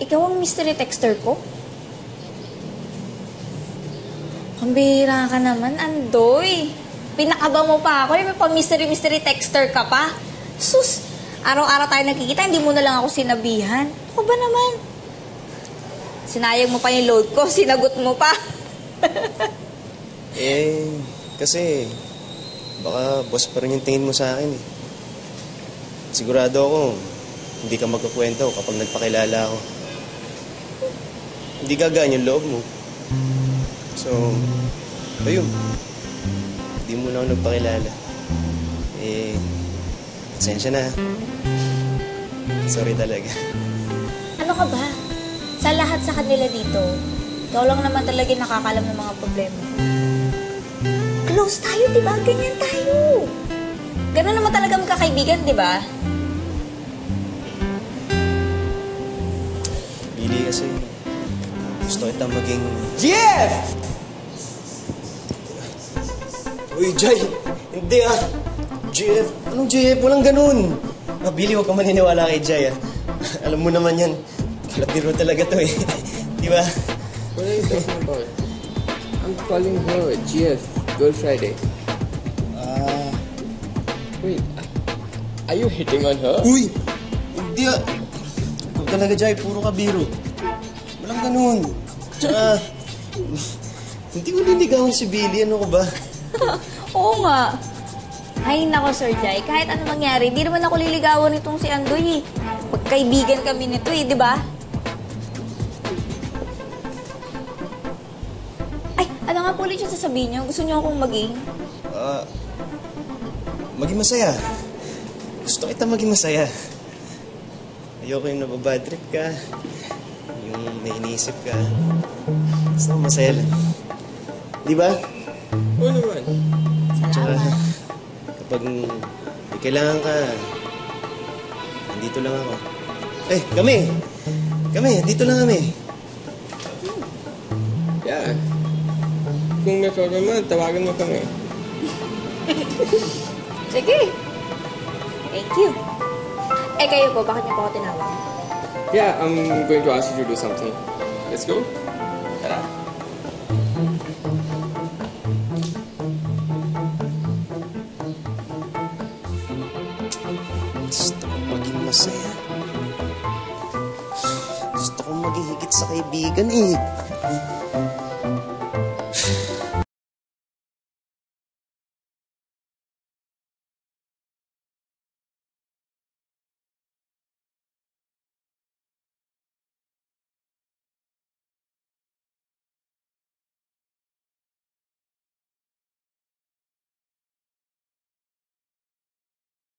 Ikaw ang mystery texter ko? Pambihira ka naman, Andoy. Pinakaba mo pa ako, may pa-mystery texter ka pa. Sus, araw-araw tayo nagkikita, hindi mo na lang ako sinabihan. Ako ba naman? Sinayang mo pa yung load ko, sinagot mo pa. Kasi baka boss pa rin yung tingin mo sa akin eh. Sigurado ako, hindi ka magkukwento kapag nagpakilala ako. Hindi gagaan yung loob mo. So, ayun. Hindi mo na ako nagpakilala. Pasensya na. Sorry talaga. Ano ka ba? Sa lahat sa kanila dito, ikaw lang naman talaga nakakalam ng mga problema. Close tayo, di ba? Ganyan tayo. Ganun naman talaga magkakaibigan, di ba? Billy, kasi gusto kita maging... Jeff! Uy, Jay! Hindi ah! Jeff! Anong Jeff? Walang ganun! Billy, huwag ka maniniwala kay Jay ah. Alam mo naman yan. Kalabiro talaga to eh. Di ba? What are you talking about? I'm calling her Jeff, Girl Friday. Wait, are you hitting on her? Uy! Hindi ah! Huwag talaga, Jay. Puro ka biro. Walang ganun. Tsaka, hindi ko niligawan si Billy. Ano ko ba? Oo nga. Ay, nako, Sir Jai. Kahit ano mangyari, di naman ako liligawan nitong si Andoy. Pagkaibigan kami nito di ba? Ay, ano nga po ulit yung sasabihin niyo? Gusto niyo akong maging? Maging masaya. Gusto kita maging masaya. Ayoko yung nababadtrip ka. Yung may iniisip ka. Basta masaya lang. Di ba? Oo naman. Salamat. Kapag may kailangan ka, nandito lang ako. Kami, dito lang kami. Yeah. Kung may problema, tawagan mo kami. Sige. Thank you. Kayo po, bakit niyo po ako tinawag? Yeah, I'm going to ask you to do something. Let's go. Tara. Gusto ko maging masaya. Gusto ko maging higit sa kaibigan eh.